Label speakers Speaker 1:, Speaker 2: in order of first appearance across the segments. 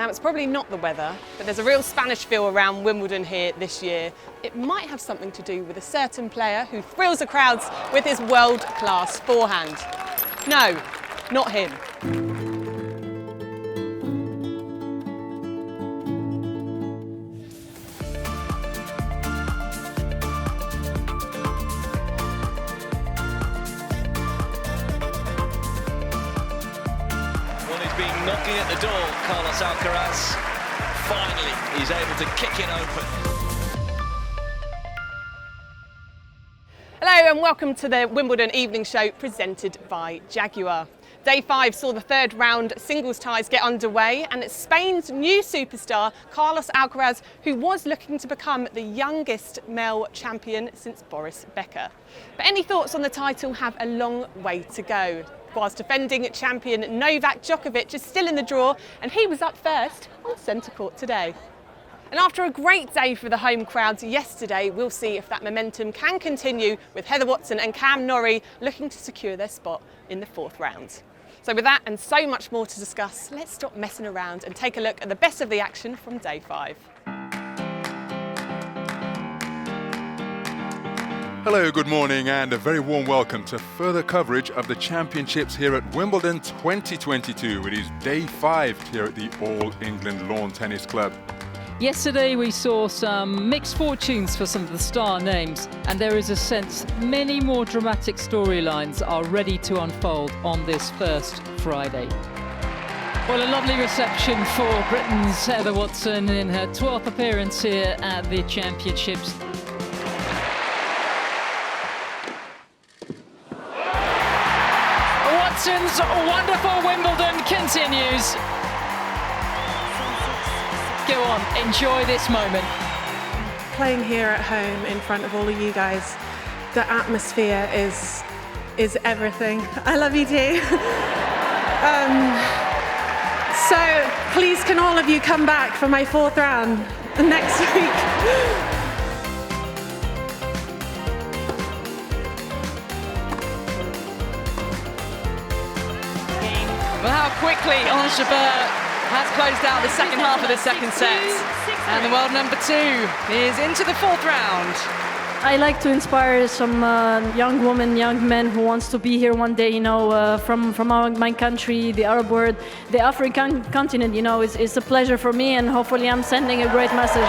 Speaker 1: Now, it's probably not the weather, but there's a real Spanish feel around Wimbledon here this year. It might have something to do with a certain player who thrills the crowds with his world-class forehand. No, not him.
Speaker 2: Knocking at the door, Carlos Alcaraz. Finally, he's able to kick it open.
Speaker 1: Hello and welcome to the Wimbledon Evening Show presented by Jaguar. Day 5 saw the third round singles ties get underway, and it's Spain's new superstar, Carlos Alcaraz, who was looking to become the youngest male champion since Boris Becker. But any thoughts on the title have a long way to go. Whilst defending champion Novak Djokovic is still in the draw, and he was up first on centre court today. And after a great day for the home crowds yesterday, we'll see if that momentum can continue with Heather Watson and Cam Norrie looking to secure their spot in the fourth round. So with that and so much more to discuss, let's stop messing around and take a look at the best of the action from day 5.
Speaker 3: Hello, good morning and a very warm welcome to further coverage of the championships here at Wimbledon 2022. It is day 5 here at the All England Lawn Tennis Club.
Speaker 4: Yesterday we saw some mixed fortunes for some of the star names, and there is a sense many more dramatic storylines are ready to unfold on this first Friday. Well, a lovely reception for Britain's Heather Watson in her 12th appearance here at the championships. Watson's wonderful Wimbledon continues. Go on, enjoy this moment.
Speaker 5: Playing here at home in front of all of you guys, the atmosphere is everything. I love you too. So please can all of you come back for my fourth round next week.
Speaker 6: Well, how quickly Ange Jabeur has closed out the second half of the second set. And the world number 2 is into the fourth round.
Speaker 7: I like to inspire some young women, young men who wants to be here one day, you know, from my country, the Arab world, the African continent, you know, it's a pleasure for me, and hopefully I'm sending a great message.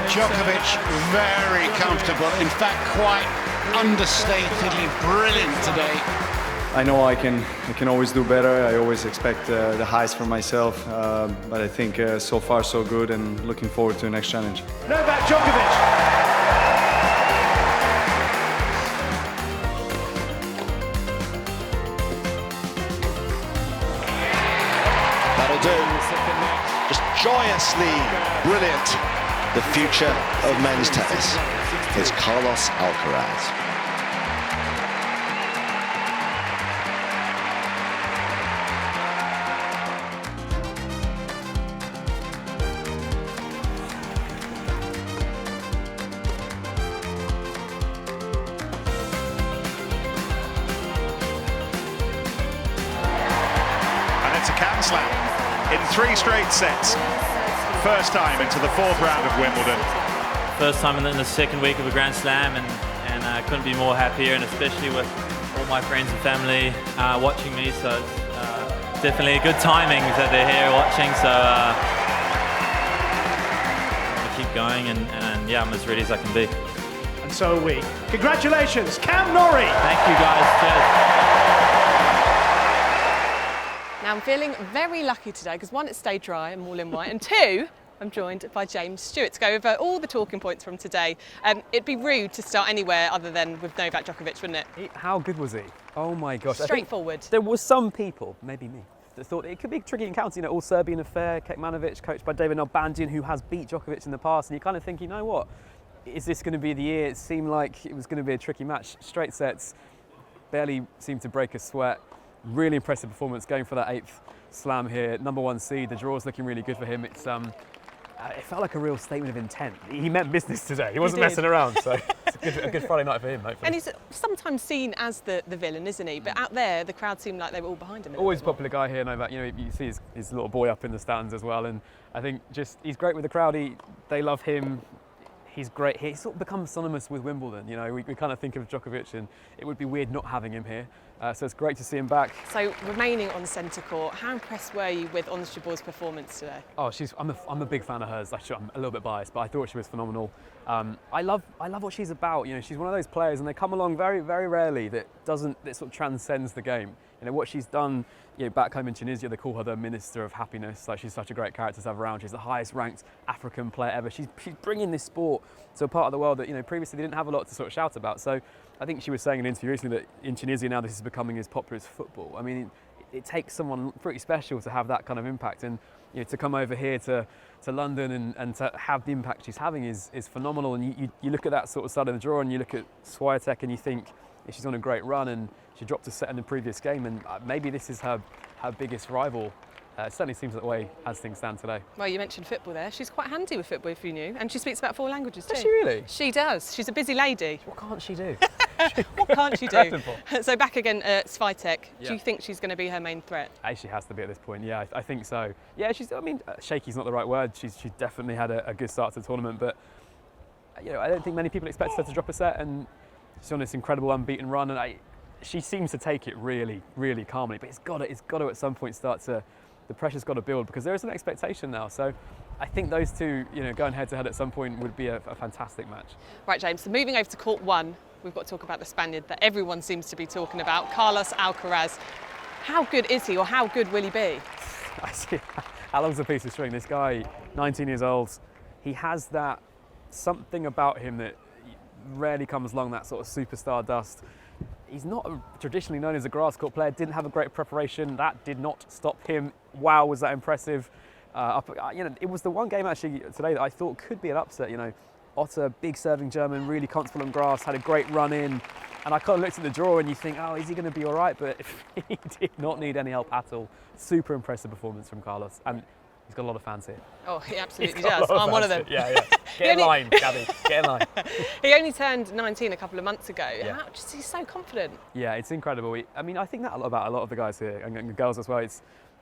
Speaker 8: Djokovic very comfortable, in fact quite understatedly brilliant today.
Speaker 9: I know I can always do better. I always expect the highs from myself, but I think so far so good, and looking forward to the next challenge.
Speaker 8: Novak Djokovic.
Speaker 10: That'll do. Just joyously brilliant. The future of men's tennis is Carlos Alcaraz.
Speaker 11: And it's a Cam slam in 3 straight sets. First time into the fourth round of Wimbledon.
Speaker 12: First time in the second week of a Grand Slam, and I couldn't be more happier, and especially with all my friends and family watching me, so it's definitely good timing that they're here watching, so I'm going to keep going, and yeah, I'm as ready as I can be.
Speaker 8: And so are we. Congratulations, Cam Norrie!
Speaker 12: Thank you guys. Cheers.
Speaker 1: Now I'm feeling very lucky today because 1, it stayed dry, I'm all in white, and 2, I'm joined by James Stewart to go over all the talking points from today. It'd be rude to start anywhere other than with Novak Djokovic, wouldn't it?
Speaker 13: How good was he? Oh my gosh.
Speaker 1: Straightforward.
Speaker 13: There were some people, maybe me, that thought it could be a tricky encounter, you know, all Serbian affair, Kekmanovic, coached by David Nalbandian, who has beat Djokovic in the past, and you kind of think, you know what? is this going to be the year? It seemed like it was going to be a tricky match. Straight sets, barely seemed to break a sweat. Really impressive performance, going for that 8th slam here. #1 seed, the draw's looking really good for him. It's it felt like a real statement of intent. He meant business today. He wasn't messing around, so it's a good Friday night for him, hopefully.
Speaker 1: And he's sometimes seen as the villain, isn't he? But out there, the crowd seemed like they were all behind him.
Speaker 13: Always a popular guy here, Novak. You know, you see his little boy up in the stands as well, and I think he's great with the crowd. They love him. He's great. He's sort of become synonymous with Wimbledon. You know, we kind of think of Djokovic, and it would be weird not having him here. So it's great to see him back.
Speaker 1: So remaining on centre court, how impressed were you with Ons Jabeur's performance today?
Speaker 13: Oh, I'm a big fan of hers. Actually, I'm a little bit biased, but I thought she was phenomenal. I love what she's about. You know, she's one of those players, and they come along very, very rarely that sort of transcends the game. You know, what she's done, you know, back home in Tunisia, they call her the Minister of Happiness. Like, she's such a great character to have around. She's the highest ranked African player ever. She's bringing this sport to a part of the world that, you know, previously they didn't have a lot to sort of shout about. So I think she was saying in an interview recently that in Tunisia now this is becoming as popular as football. I mean, it takes someone pretty special to have that kind of impact, and you know, to come over here to London and to have the impact she's having is phenomenal. And you look at that sort of side of the draw, and you look at Swiatek, and you think, yeah, she's on a great run, and she dropped a set in the previous game, and maybe this is her biggest rival. It certainly seems that way as things stand today.
Speaker 1: Well, you mentioned football there. She's quite handy with football, if you knew, and she speaks about 4 languages too.
Speaker 13: Does she really?
Speaker 1: She does. She's a busy lady.
Speaker 13: What can't she do?
Speaker 1: What can't she do? So back again, Swiatek. Yeah. Do you think she's going to be her main threat?
Speaker 13: She has to be at this point. Yeah, I think so. Yeah, shaky's not the right word. She's definitely had a good start to the tournament, but you know, I don't think many people expect her to drop a set, and she's on this incredible unbeaten run, and she seems to take it really, really calmly. But it's got to at some point start to. The pressure's got to build, because there is an expectation now. So I think those two, you know, going head to head at some point would be a fantastic match.
Speaker 1: Right, James, so moving over to court 1, we've got to talk about the Spaniard that everyone seems to be talking about, Carlos Alcaraz. How good is he, or how good will he be?
Speaker 13: How long's a piece of string? This guy, 19 years old, he has that something about him that rarely comes along, that sort of superstar dust. He's not traditionally known as a grass court player, didn't have a great preparation. That did not stop him. Wow, was that impressive. You know, it was the one game actually today that I thought could be an upset. You know, Otter, big serving German, really comfortable on grass, had a great run in. And I kind of looked at the draw and you think, oh, is he going to be all right? But he did not need any help at all. Super impressive performance from Carlos. And he's got a lot of fans here.
Speaker 1: Oh, he absolutely does. I'm one of them.
Speaker 13: Yeah. Get in line, Gabby. Get in line.
Speaker 1: He only turned 19 a couple of months ago.
Speaker 13: Yeah.
Speaker 1: He's so confident.
Speaker 13: Yeah, it's incredible. I mean, I think that about a lot of the guys here, and the girls as well.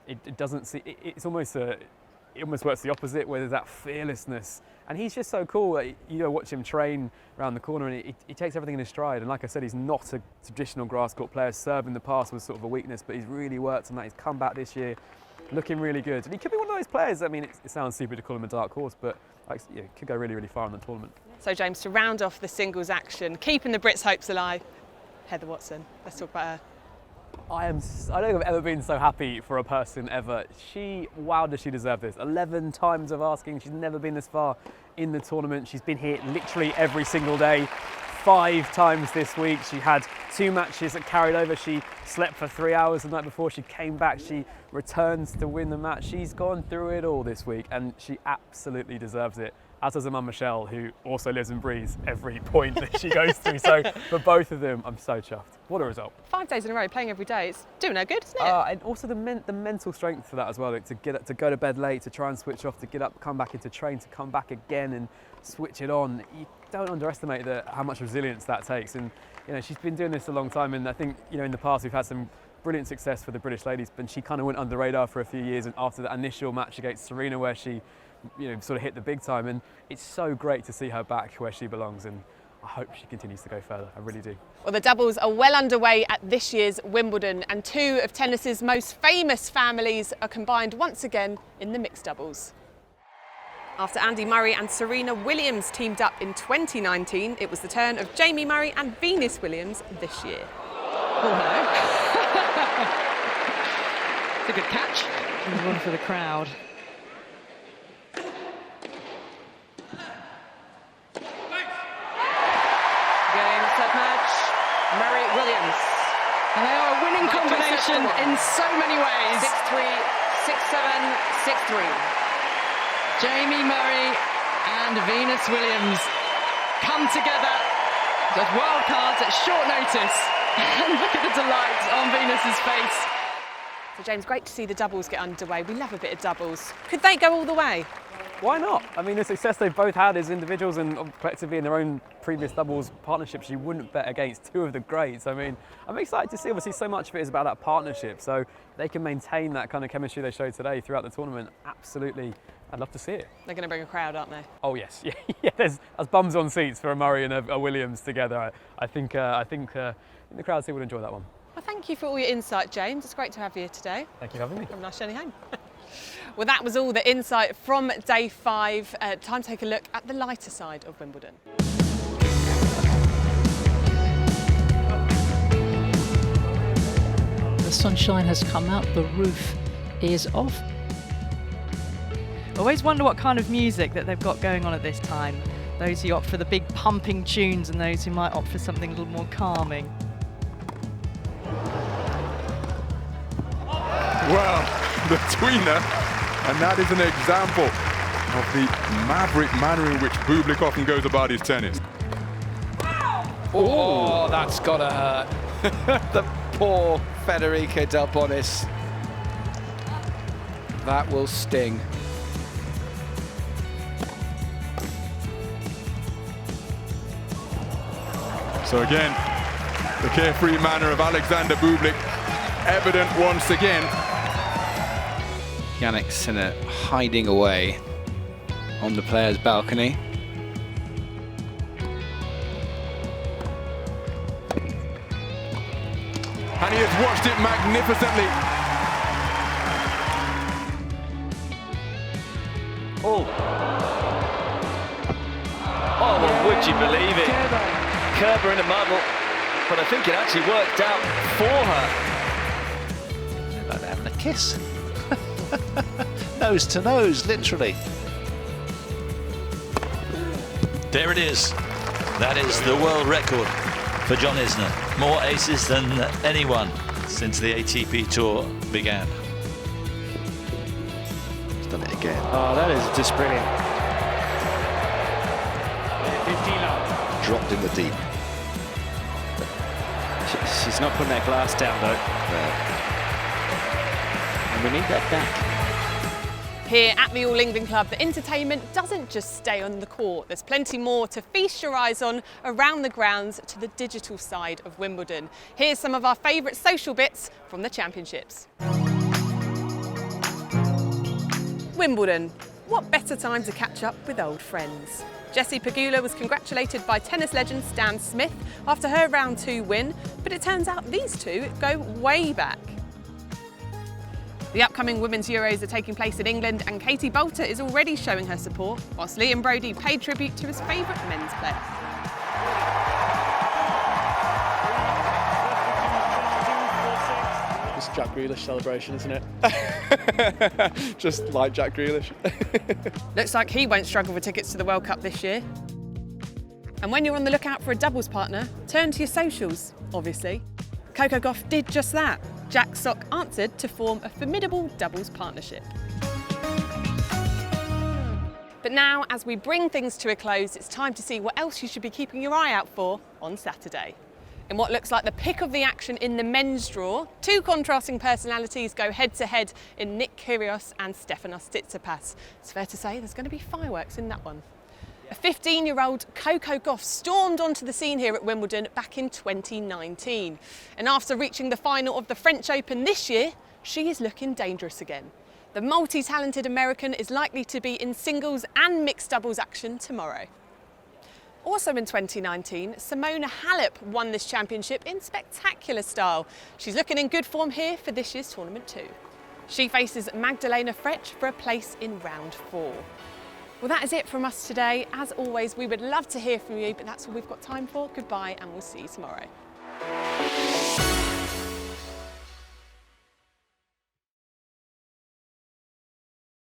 Speaker 13: It almost works the opposite, where there's that fearlessness. And he's just so cool. You know, watch him train around the corner, and he takes everything in his stride. And like I said, he's not a traditional grass court player. Serve in the past was sort of a weakness, but he's really worked on that. He's come back this year, looking really good. And he could be one of those players. I mean, it sounds stupid to call him a dark horse, but could go really, really far in the tournament.
Speaker 1: So, James, to round off the singles action, keeping the Brits' hopes alive, Heather Watson. Let's talk about her. I
Speaker 13: don't think I've ever been so happy for a person ever. Wow, does she deserve this? 11 times of asking. She's never been this far in the tournament. She's been here literally every single day. 5 times this week. She had 2 matches that carried over. She slept for 3 hours the night before. She came back. She returns to win the match. She's gone through it all this week, and she absolutely deserves it. As does her mum Michelle, who also lives and breathes every point that she goes through. So for both of them, I'm so chuffed. What a result.
Speaker 1: 5 days in a row, playing every day. It's doing her good, isn't it?
Speaker 13: And also the mental strength for that as well. Like, to go to bed late, to try and switch off, to get up, come back into train, to come back again and switch it on. You don't underestimate how much resilience that takes. And you know, she's been doing this a long time. And I think, you know, in the past we've had some brilliant success for the British ladies, but she kind of went under the radar for a few years. And after that initial match against Serena, where she, you know, sort of hit the big time, and it's so great to see her back where she belongs, and I hope she continues to go further. I really do.
Speaker 1: Well, the doubles are well underway at this year's Wimbledon, and 2 of tennis's most famous families are combined once again in the mixed doubles. After Andy Murray and Serena Williams teamed up in 2019, it was the turn of Jamie Murray and Venus Williams this year.
Speaker 6: Oh, hello. It's a good catch. And one for the crowd. Williams. And they are a winning combination in so many ways.
Speaker 14: 6-3, 6-7, 6-3.
Speaker 6: Jamie Murray and Venus Williams come together. Those wild cards at short notice. And look at the delight on Venus's face.
Speaker 1: So James, great to see the doubles get underway. We love a bit of doubles. Could they go all the way?
Speaker 13: Why not? I mean, the success they've both had as individuals and collectively in their own previous doubles partnerships, you wouldn't bet against two of the greats. I mean, I'm excited to see, obviously, so much of it is about that partnership. So they can maintain that kind of chemistry they showed today throughout the tournament. Absolutely, I'd love to see it.
Speaker 1: They're going to bring a crowd, aren't they?
Speaker 13: Oh, yes. Yeah, there's bums on seats for a Murray and a Williams together. I think the crowd here would enjoy that one.
Speaker 1: Well, thank you for all your insight, James. It's great to have you here today.
Speaker 13: Thank you for having me.
Speaker 1: Have a nice journey home. Well, that was all the insight from day 5. Time to take a look at the lighter side of Wimbledon.
Speaker 4: The sunshine has come out, the roof is off.
Speaker 6: Always wonder what kind of music that they've got going on at this time. Those who opt for the big pumping tunes and those who might opt for something a little more calming.
Speaker 3: Well, the tweener, and that is an example of the maverick manner in which Bublik often goes about his tennis.
Speaker 15: Oh, that's gotta hurt. The poor Federica Del Bonis. That will sting.
Speaker 3: So again, the carefree manner of Alexander Bublik, evident once again.
Speaker 15: Yannick Sinner hiding away on the players' balcony.
Speaker 3: And he has watched it magnificently.
Speaker 2: Oh, well, would you believe it? Kerber in a muddle, but I think it actually worked out for her.
Speaker 10: They're like having a kiss. Nose to nose, literally.
Speaker 2: There it is. That is the world record for John Isner. More aces than anyone since the ATP Tour began.
Speaker 10: He's done it again.
Speaker 8: Oh, that is just brilliant.
Speaker 10: Dropped in the deep.
Speaker 8: She's not putting that glass down, though. And we need that back.
Speaker 1: Here at the All England Club, the entertainment doesn't just stay on the court. There's plenty more to feast your eyes on around the grounds to the digital side of Wimbledon. Here's some of our favourite social bits from the championships. Wimbledon. What better time to catch up with old friends? Jessie Pegula was congratulated by tennis legend Stan Smith after her round 2 win, but it turns out these two go way back. The upcoming Women's Euros are taking place in England and Katie Boulter is already showing her support, whilst Liam Brodie paid tribute to his favourite men's player.
Speaker 16: It's Jack Grealish celebration, isn't it? Just like Jack Grealish.
Speaker 1: Looks like he won't struggle for tickets to the World Cup this year. And when you're on the lookout for a doubles partner, turn to your socials, obviously. Coco Gauff did just that. Jack Sock answered to form a formidable doubles partnership. But now, as we bring things to a close, it's time to see what else you should be keeping your eye out for on Saturday. In what looks like the pick of the action in the men's draw, 2 contrasting personalities go head-to-head in Nick Kyrgios and Stefanos Tsitsipas. It's fair to say there's going to be fireworks in that one. A 15-year-old Coco Gauff stormed onto the scene here at Wimbledon back in 2019. And after reaching the final of the French Open this year, she is looking dangerous again. The multi-talented American is likely to be in singles and mixed doubles action tomorrow. Also in 2019, Simona Halep won this championship in spectacular style. She's looking in good form here for this year's tournament too. She faces Magdalena Frech for a place in round 4. Well, that is it from us today. As always, we would love to hear from you, but that's all we've got time for. Goodbye, and we'll see you tomorrow.